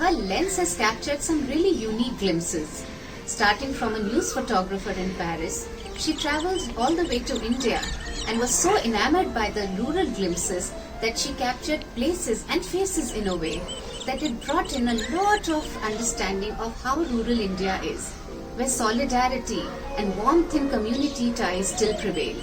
her lens has captured some really unique glimpses. Starting from a news photographer in Paris, she travelled all the way to India and was so enamored by the rural glimpses that she captured places and faces in a way that it brought in a lot of understanding of how rural India is, where solidarity and warmth in community ties still prevail.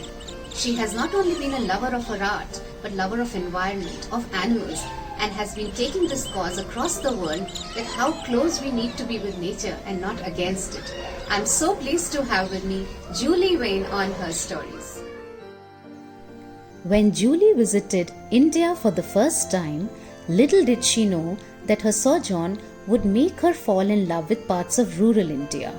She has not only been a lover of her art, but lover of environment, of animals, and has been taking this cause across the world that how close we need to be with nature and not against it. I'm so pleased to have with me Julie Wayne on her stories. When Julie visited India for the first time, little did she know that her sojourn would make her fall in love with parts of rural India.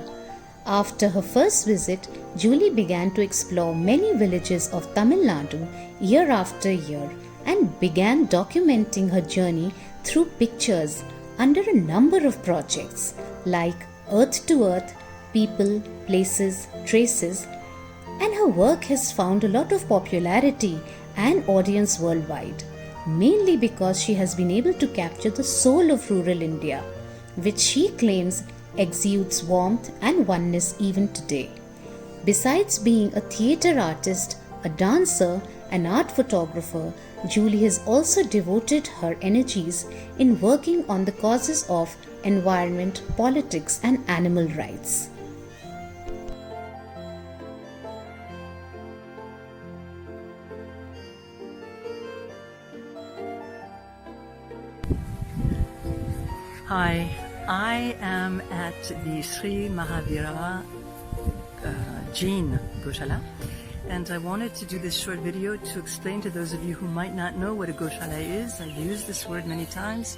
After her first visit, Julie began to explore many villages of Tamil Nadu year after year and began documenting her journey through pictures under a number of projects like Earth to Earth, People, Places, Traces, and her work has found a lot of popularity and audience worldwide, mainly because she has been able to capture the soul of rural India, which she claims exudes warmth and oneness even today. Besides being a theatre artist, a dancer, an art photographer, Julie has also devoted her energies in working on the causes of environment, politics, and animal rights. Hi, I am at the Sri Mahavira Jain Goshala, and I wanted to do this short video to explain to those of you who might not know what a Goshala is. I've used this word many times.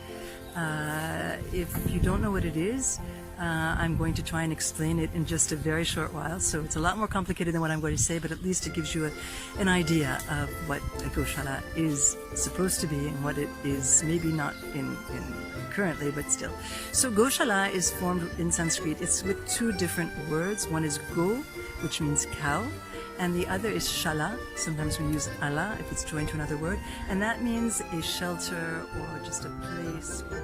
If you don't know what it is, I'm going to try and explain it in just a very short while. So it's a lot more complicated than what I'm going to say, but at least it gives you an idea of what a Goshala is supposed to be and what it is, maybe not in currently, but still. So Goshala is formed in Sanskrit. It's with two different words. One is go, which means cow, and the other is shala. Sometimes we use ala if it's joined to another word, and that means a shelter or just a place where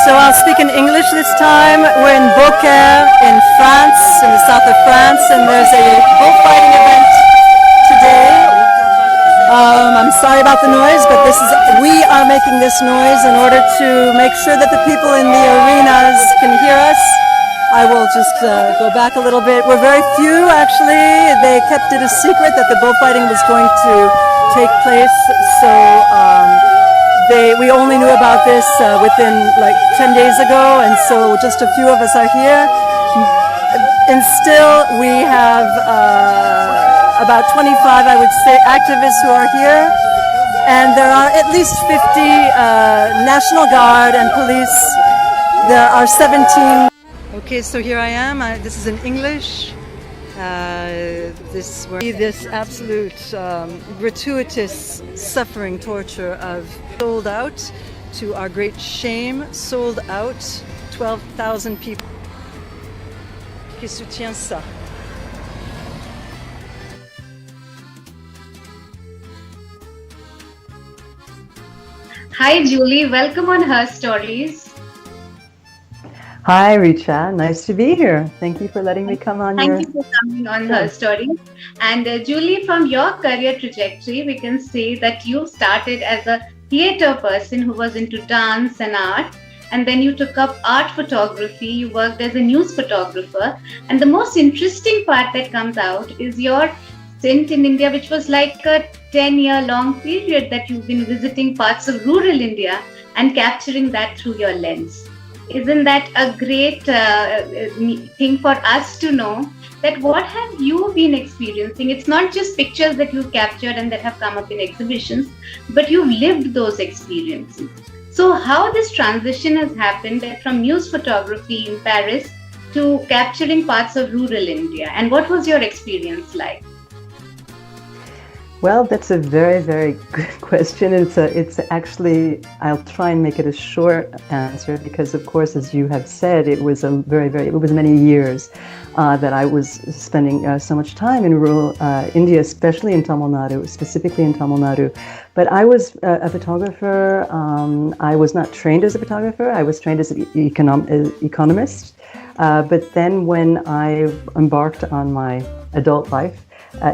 So I'll speak in English this time. We're in Beaucaire in France, in the south of France, and there's a bullfighting event today. I'm sorry about the noise, but we are making this noise in order to make sure that the people in the arenas can hear us. I will just go back a little bit. We're very few, actually. They kept it a secret that the bullfighting was going to take place, so we only knew about this within like 10 days ago, and so just a few of us are here. And still we have about 25, I would say, activists who are here, and there are at least 50 National Guard and police. There are 17. Okay, so here I am. This is in English. This absolute gratuitous suffering, torture of sold out, to our great shame, sold out 12,000 people qui soutient ça. Hi Julie, welcome on Her Stories. Hi Richa, nice to be here. Thank you for letting me come on. Thank you for coming on Her Stories. And Julie, from your career trajectory, we can say that you started as a theatre person who was into dance and art, and then you took up art photography. You worked as a news photographer, and the most interesting part that comes out is your stint in India, which was like a 10-year-long period that you've been visiting parts of rural India and capturing that through your lens. Isn't that a great thing for us to know that what have you been experiencing? It's not just pictures that you've captured and that have come up in exhibitions, but you've lived those experiences. So how this transition has happened from news photography in Paris to capturing parts of rural India, and what was your experience like? Well, that's a very, very good question. It's actually, I'll try and make it a short answer because, of course, as you have said, it was it was many years that I was spending so much time in rural India, especially in Tamil Nadu, specifically in Tamil Nadu. But I was a photographer. I was not trained as a photographer. I was trained as an economist. But then when I embarked on my adult life,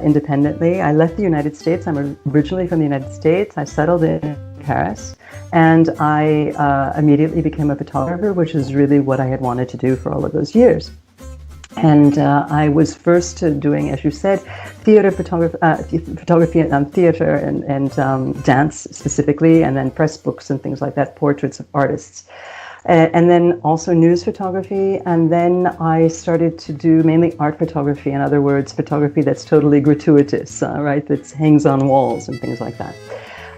independently, I left the United States. I'm originally from the United States. I settled in Paris, and I immediately became a photographer, which is really what I had wanted to do for all of those years. And I was first doing, as you said, photography and theater and dance specifically, and then press books and things like that, portraits of artists. And then also news photography. And then I started to do mainly art photography. In other words, photography that's totally gratuitous, right? That hangs on walls and things like that.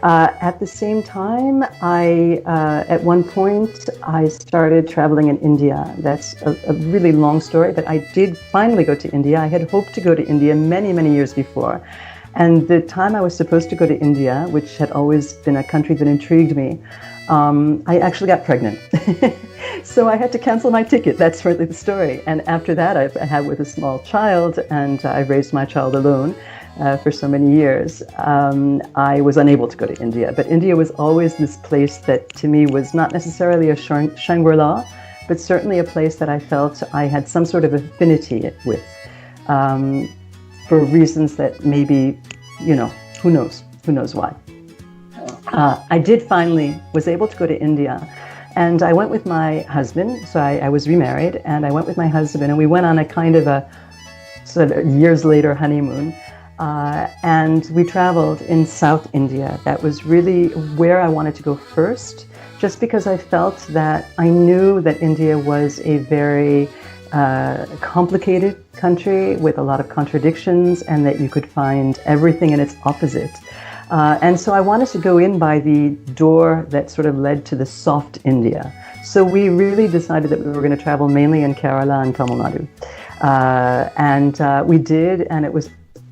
At the same time, at one point, I started traveling in India. That's a really long story, but I did finally go to India. I had hoped to go to India many, many years before. And the time I was supposed to go to India, which had always been a country that intrigued me, I actually got pregnant. So I had to cancel my ticket. That's really the story. And after that, I had with a small child, and I raised my child alone for so many years. I was unable to go to India. But India was always this place that to me was not necessarily a Shangri-La, but certainly a place that I felt I had some sort of affinity with, for reasons that maybe, who knows why. I did finally was able to go to India, and I went with my husband. So I was remarried, and I went with my husband, and we went on a kind of a sort of years later honeymoon, and we traveled in South India. That was really where I wanted to go first, just because I felt that I knew that India was a very complicated country with a lot of contradictions, and that you could find everything in its opposite. And so I wanted to go in by the door that sort of led to the soft India. So we really decided that we were going to travel mainly in Kerala and Tamil Nadu. And we did, and it was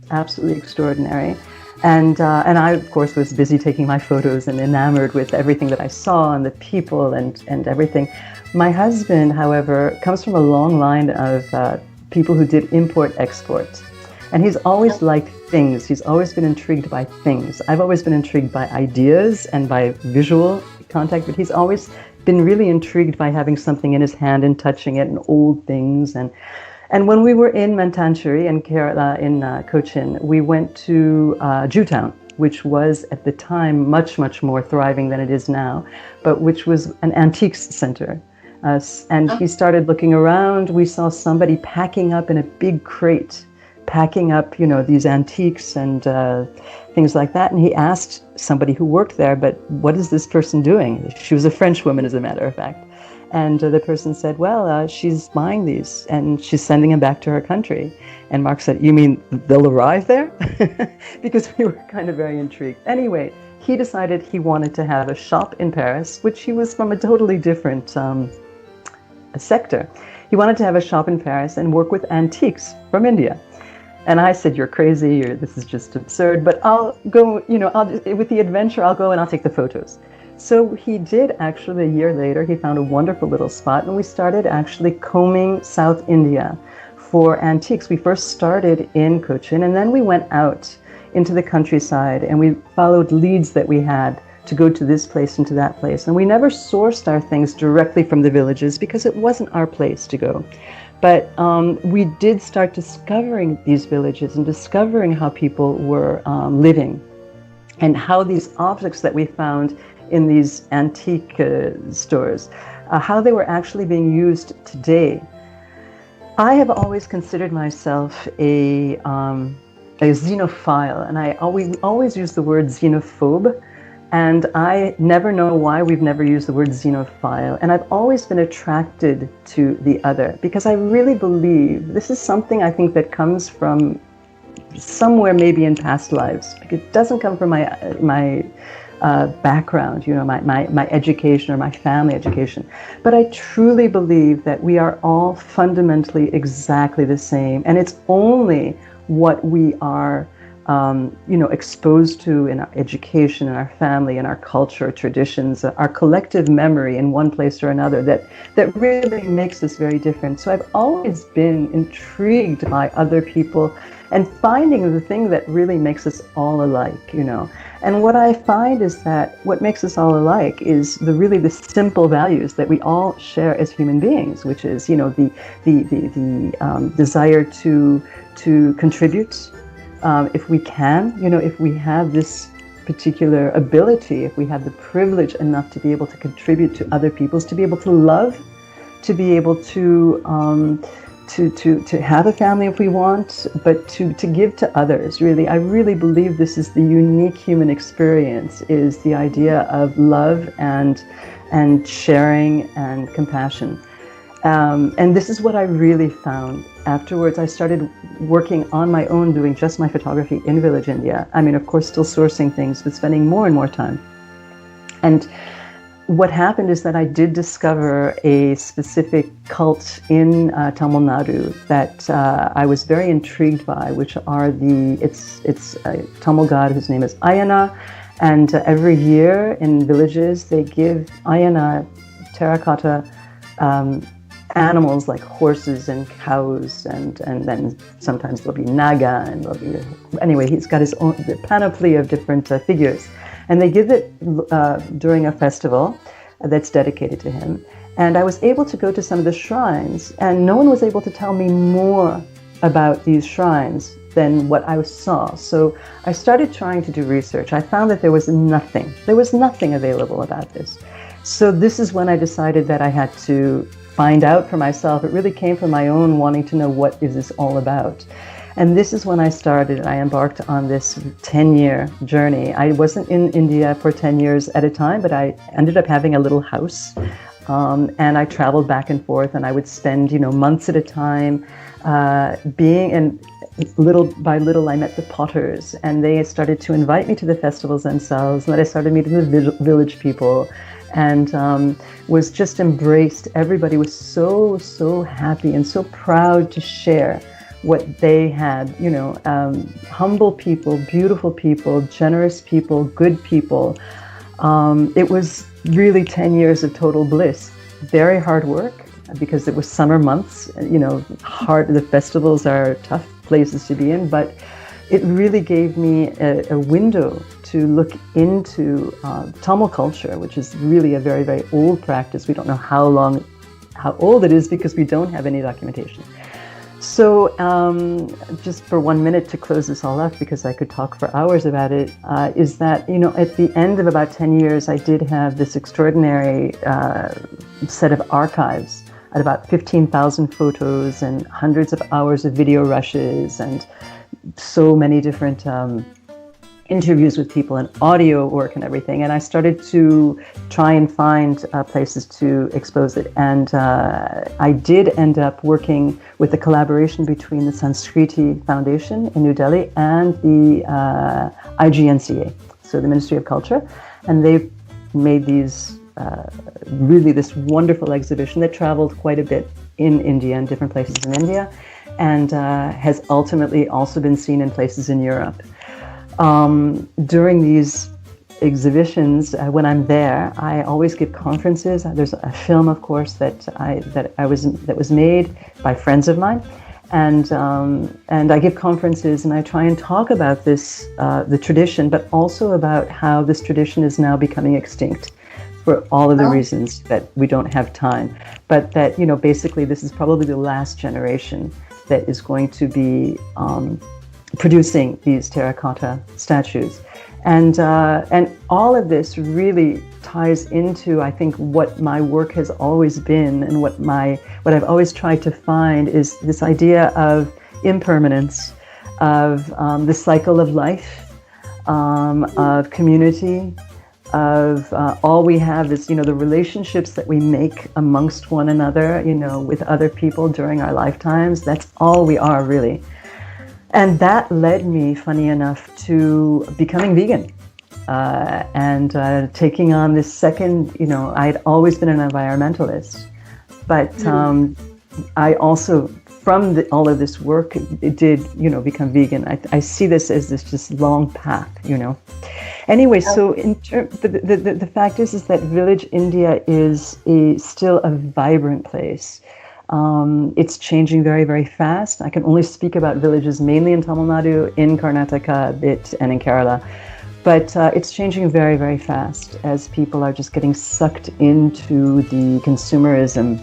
absolutely extraordinary. And I, of course, was busy taking my photos and enamored with everything that I saw and the people and everything. My husband, however, comes from a long line of people who did import-export. And he's always liked things. He's always been intrigued by things. I've always been intrigued by ideas and by visual contact, but he's always been really intrigued by having something in his hand and touching it and old things. And when we were in Mantancheri in Kerala, in Cochin, we went to Jewtown, which was at the time much, much more thriving than it is now, but which was an antiques center. And he started looking around. We saw somebody packing up in a big crate, packing up, these antiques and things like that. And he asked somebody who worked there, but what is this person doing? She was a French woman, as a matter of fact. And the person said, well, she's buying these and she's sending them back to her country. And Mark said, you mean they'll arrive there? Because we were kind of very intrigued. Anyway, he decided he wanted to have a shop in Paris, which he was from a totally different sector. He wanted to have a shop in Paris and work with antiques from India. And I said, you're crazy, this is just absurd, but I'll go, with the adventure, I'll go and I'll take the photos. So he did actually, a year later, he found a wonderful little spot, and we started actually combing South India for antiques. We first started in Cochin, and then we went out into the countryside, and we followed leads that we had to go to this place and to that place. And we never sourced our things directly from the villages because it wasn't our place to go. But we did start discovering these villages and discovering how people were living, and how these objects that we found in these antique stores, how they were actually being used today. I have always considered myself a xenophile, and I always use the word xenophobe. And I never know why we've never used the word xenophile. And I've always been attracted to the other, because I really believe this is something I think that comes from somewhere maybe in past lives. It doesn't come from my background, my education or my family education. But I truly believe that we are all fundamentally exactly the same. And it's only what we are exposed to in our education, in our family, in our culture, traditions, our collective memory in one place or another that really makes us very different. So I've always been intrigued by other people and finding the thing that really makes us all alike, And what I find is that what makes us all alike is the simple values that we all share as human beings, which is, the desire to contribute. If we can, if we have this particular ability, if we have the privilege enough to be able to contribute to other people's, to be able to love, to be able to have a family if we want, but to give to others, really. I really believe this is the unique human experience, is the idea of love and sharing and compassion. And this is what I really found. Afterwards, I started working on my own, doing just my photography in village India. I mean, of course, still sourcing things, but spending more and more time. And what happened is that I did discover a specific cult in Tamil Nadu that I was very intrigued by, which are it's a Tamil god whose name is Ayyanar. And every year in villages, they give Ayyanar terracotta animals like horses and cows, and then sometimes there'll be naga, and there'll be, anyway, he's got his own panoply of different figures, and they give it during a festival that's dedicated to him. And I was able to go to some of the shrines, and no one was able to tell me more about these shrines than what I saw. So I started trying to do research. I found that there was nothing available about this. So this is when I decided that I had to find out for myself. It really came from my own wanting to know, what is this all about? And this is when I embarked on this 10-year journey. I wasn't in India for 10 years at a time, but I ended up having a little house. And I traveled back and forth, and I would spend, months at a time and little by little I met the potters, and they started to invite me to the festivals themselves. And then I started meeting the village people, and was just embraced. Everybody was so happy and so proud to share what they had, humble people, beautiful people, generous people, good people. It was really 10 years of total bliss. Very hard work, because it was summer months, the festivals are tough places to be in, but it really gave me a window to look into Tamil culture, which is really a very, very old practice. We don't know how old it is, because we don't have any documentation. So just for 1 minute to close this all up, because I could talk for hours about it, is that, at the end of about 10 years, I did have this extraordinary set of archives at about 15,000 photos and hundreds of hours of video rushes and so many different interviews with people and audio work and everything. And I started to try and find places to expose it. And I did end up working with the collaboration between the Sanskriti Foundation in New Delhi and the IGNCA, so the Ministry of Culture. And they made these really this wonderful exhibition that traveled quite a bit in India and different places in India, and has ultimately also been seen in places in Europe. During these exhibitions, when I'm there, I always give conferences. There's a film, of course, that was made by friends of mine, and I give conferences and I try and talk about this, the tradition, but also about how this tradition is now becoming extinct for all of the reasons that we don't have time, but that basically this is probably the last generation that is going to be producing these terracotta statues. And all of this really ties into, I think, what my work has always been, and what I've always tried to find is this idea of impermanence, of the cycle of life, of community, of all we have is, the relationships that we make amongst one another, with other people during our lifetimes. That's all we are, really. And that led me, funny enough, to becoming vegan and taking on this second, I'd always been an environmentalist, but I also from all of this work, it did, become vegan. I see this as this just long path, Anyway, so the fact is that Village India is still a vibrant place. It's changing very, very fast. I can only speak about villages mainly in Tamil Nadu, in Karnataka a bit, and in Kerala. But it's changing very, very fast as people are just getting sucked into the consumerism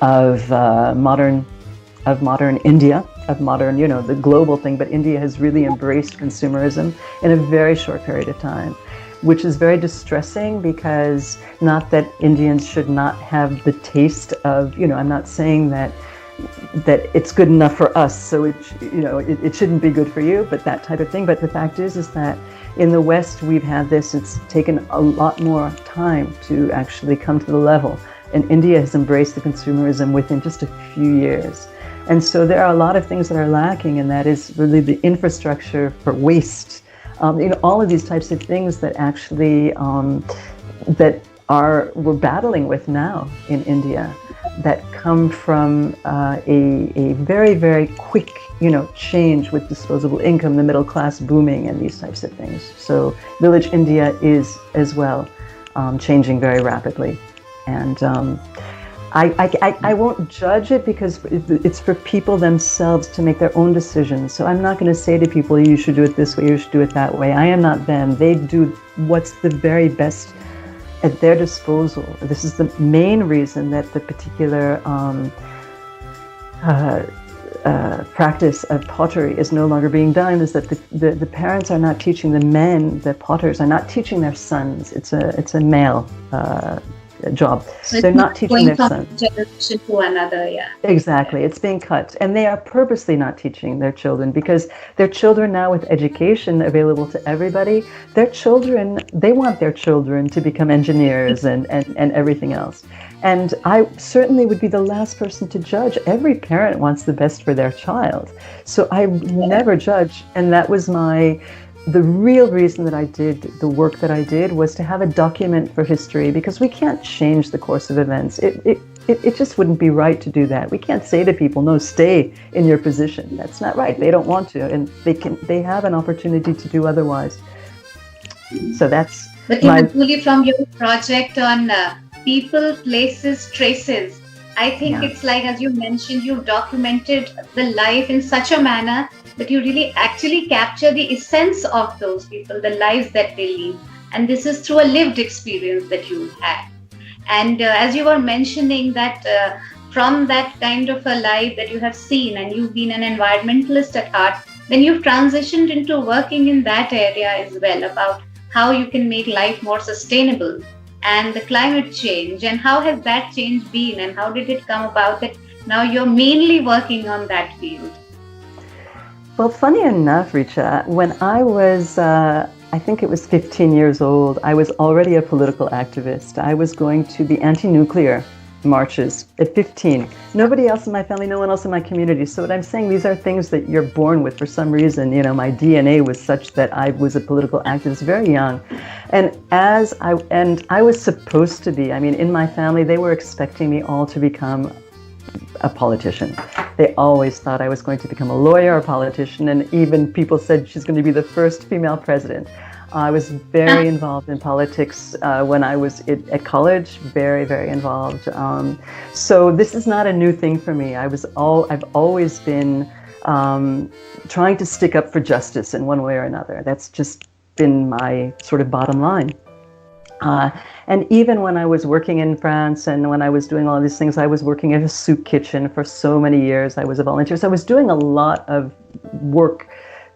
of modern India, of modern, the global thing. But India has really embraced consumerism in a very short period of time, which is very distressing, because not that Indians should not have the taste of, I'm not saying that it's good enough for us, so it shouldn't be good for you, but that type of thing. But the fact is that in the West, we've had this, it's taken a lot more time to actually come to the level. And India has embraced the consumerism within just a few years. And so there are a lot of things that are lacking, and that is really the infrastructure for waste. All of these types of things that actually, we're battling with now in India, that come from a very, very quick, change with disposable income, the middle class booming, and these types of things. So Village India is as well changing very rapidly. And I won't judge it, because it's for people themselves to make their own decisions. So I'm not going to say to people, you should do it this way, you should do it that way. I am not them. They do what's the very best at their disposal. This is the main reason that the particular practice of pottery is no longer being done, is that the parents are not teaching the men, the potters are not teaching their sons. It's a male job. So they're not teaching their sons. From generation to another, yeah. Exactly, it's being cut, and they are purposely not teaching their children, because their children now, with education available to everybody, they want their children to become engineers and everything else. And I certainly would be the last person to judge. Every parent wants the best for their child, so I never judge. And that was the real reason that I did the work that I did, was to have a document for history, because we can't change the course of events. It just wouldn't be right to do that. We can't say to people, no, stay in your position. That's not right. They don't want to, and they have an opportunity to do otherwise. So that's Julie, from your project on people, places, traces, I think it's like, as you mentioned, you've documented the life in such a manner that you really actually capture the essence of those people, the lives that they live. And this is through a lived experience that you had. And as you were mentioning that from that kind of a life that you have seen, and you've been an environmentalist at heart, then you've transitioned into working in that area as well, about how you can make life more sustainable and the climate change. And how has that change been, and how did it come about that now you're mainly working on that field? Well, funny enough, Richa, when I was, I think it was 15 years old, I was already a political activist. I was going to the anti-nuclear marches at 15. Nobody else in my family, no one else in my community. So what I'm saying, these are things that you're born with for some reason. My DNA was such that I was a political activist very young. And I was supposed to be, in my family, they were expecting me all to become a politician. They always thought I was going to become a lawyer or a politician, and even people said she's going to be the first female president. I was very involved in politics when I was at college, very, very involved. So this is not a new thing for me. I've always been trying to stick up for justice in one way or another. That's just been my sort of bottom line. And even when I was working in France and when I was doing all these things, I was working at a soup kitchen for so many years. I was a volunteer. So I was doing a lot of work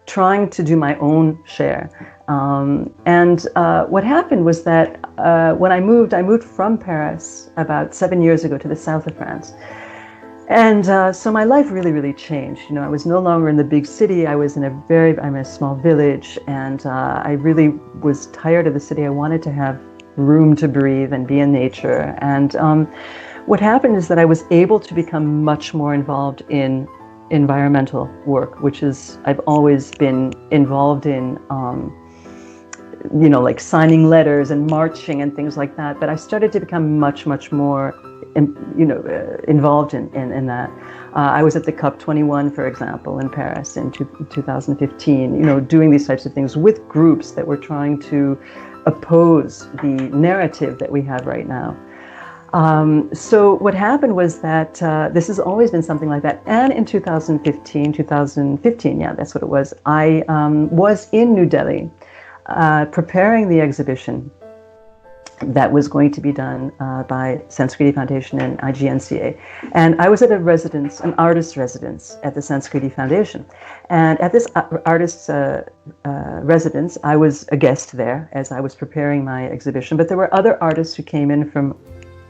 trying to do my own share. And what happened was that when I moved from Paris about 7 years ago to the south of France. And so my life really, really changed. I was no longer in the big city. I'm in a small village, and I really was tired of the city. I wanted to have room to breathe and be in nature. And what happened is that I was able to become much more involved in environmental work, which is, I've always been involved in, like signing letters and marching and things like that. But I started to become much, much more involved in that. I was at the COP 21, for example, in Paris in 2015, doing these types of things with groups that were trying to oppose the narrative that we have right now. So what happened was that this has always been something like that. And in 2015, yeah, that's what it was. I was in New Delhi preparing the exhibition that was going to be done by Sanskriti Foundation and IGNCA. And I was at an artist residence at the Sanskriti Foundation. And at this artist's residence, I was a guest there as I was preparing my exhibition. But there were other artists who came in from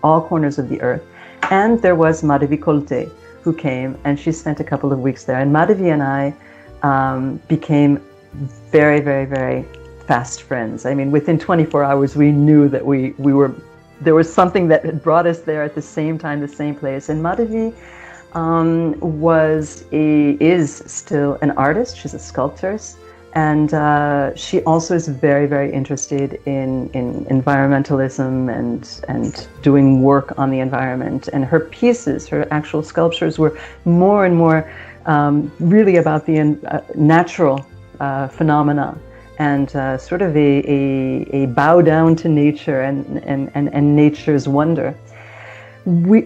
all corners of the earth. And there was Madhavi Kolte, who came, and she spent a couple of weeks there. And Madhavi and I became very, very, very fast friends. I mean, within 24 hours, we knew that there was something that had brought us there at the same time, the same place. And Madhavi is still an artist. She's a sculptor. And she also is very, very interested in environmentalism and doing work on the environment. And her pieces, her actual sculptures, were more and more really about the natural phenomena, and sort of a bow down to nature and nature's wonder.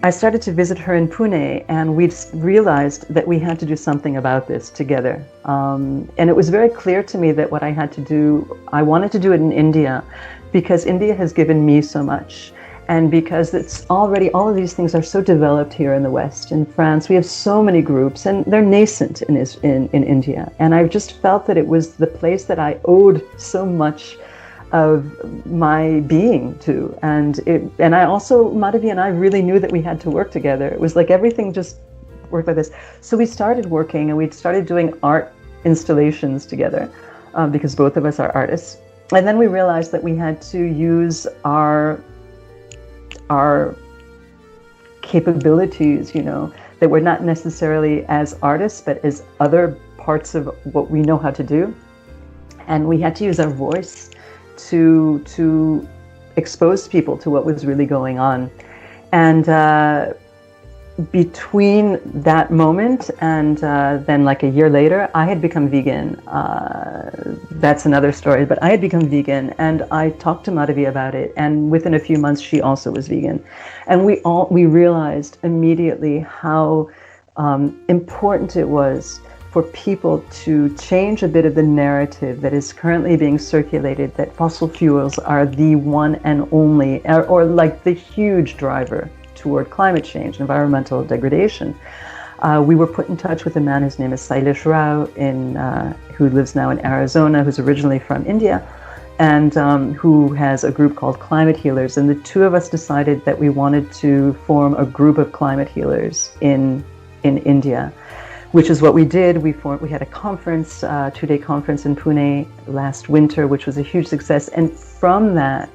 I started to visit her in Pune, and we realized that we had to do something about this together. And it was very clear to me that what I had to do, I wanted to do it in India, because India has given me so much. And because it's already, all of these things are so developed here in the West. In France, we have so many groups, and they're nascent in India. And I just felt that it was the place that I owed so much of my being to. And I also, Madhavi and I really knew that we had to work together. It was like everything just worked like this. So we started working, and we started doing art installations together, because both of us are artists. And then we realized that we had to use our capabilities, that we're not necessarily as artists, but as other parts of what we know how to do. And we had to use our voice to expose people to what was really going on. And between that moment and then like a year later, I had become vegan. That's another story, but I had become vegan, and I talked to Madhavi about it, and within a few months she also was vegan. And we realized immediately how important it was for people to change a bit of the narrative that is currently being circulated, that fossil fuels are the one and only, or like the huge driver toward climate change, environmental degradation. We were put in touch with a man, his name is Sailesh Rao, who lives now in Arizona, who's originally from India, and who has a group called Climate Healers. And the two of us decided that we wanted to form a group of climate healers in India, which is what we did. We had a conference, 2-day conference in Pune last winter, which was a huge success. And from that,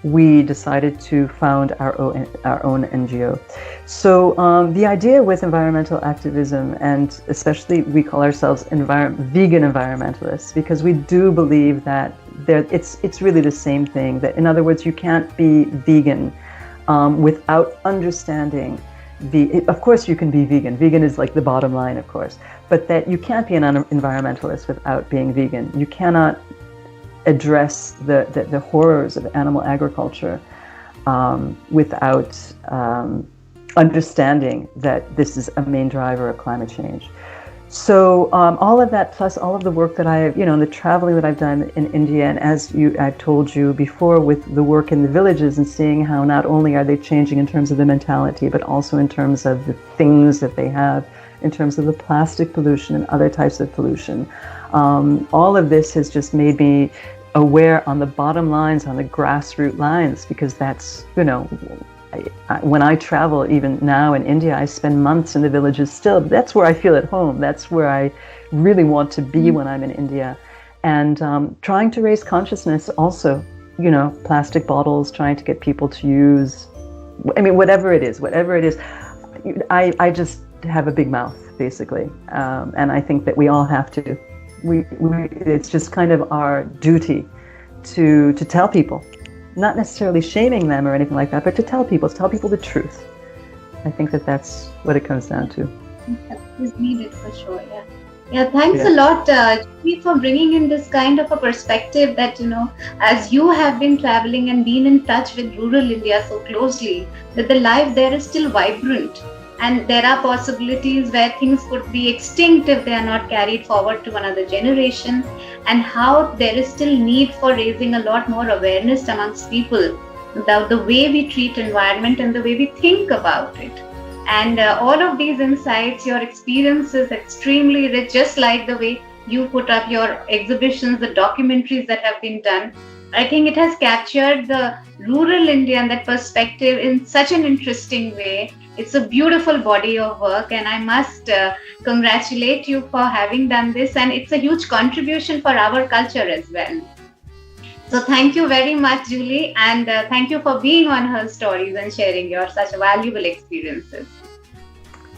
we decided to found our own NGO. So the idea with environmental activism, and especially we call ourselves vegan environmentalists, because we do believe that it's really the same thing. That, in other words, you can't be vegan without understanding of course you can be vegan. Vegan is like the bottom line, of course, but that you can't be an environmentalist without being vegan. You cannot address the horrors of animal agriculture without understanding that this is a main driver of climate change. So all of that, plus all of the work that I've, and the traveling that I've done in India, and as I've told you before, with the work in the villages and seeing how not only are they changing in terms of the mentality, but also in terms of the things that they have, in terms of the plastic pollution and other types of pollution. All of this has just made me aware on the bottom lines, on the grassroots lines, because that's, when I travel, even now in India, I spend months in the villages still. That's where I feel at home. That's where I really want to be when I'm in India. And trying to raise consciousness also, plastic bottles, trying to get people to use, whatever it is. I just have a big mouth, basically. And I think that we all have to. It's just kind of our duty to tell people, not necessarily shaming them or anything like that, but to tell people the truth. I think that that's what it comes down to. That is needed for sure. Yeah. Yeah, thanks a lot, Julie, for bringing in this kind of a perspective that, as you have been traveling and been in touch with rural India so closely, that the life there is still vibrant. And there are possibilities where things could be extinct if they are not carried forward to another generation, and how there is still need for raising a lot more awareness amongst people about the way we treat environment and the way we think about it. And all of these insights, your experience is extremely rich, just like the way you put up your exhibitions, the documentaries that have been done. I think it has captured the rural India and that perspective in such an interesting way. It's a beautiful body of work, and I must congratulate you for having done this. And it's a huge contribution for our culture as well. So thank you very much, Julie, and thank you for being on Her Stories and sharing your such valuable experiences.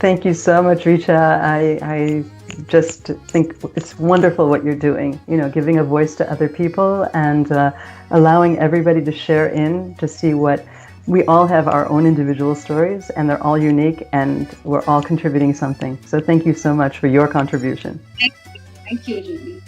Thank you so much, Richa. I just think it's wonderful what you're doing, giving a voice to other people and allowing everybody to share in, to see what we all have our own individual stories, and they're all unique, and we're all contributing something. So thank you so much for your contribution. Thank you, Julie.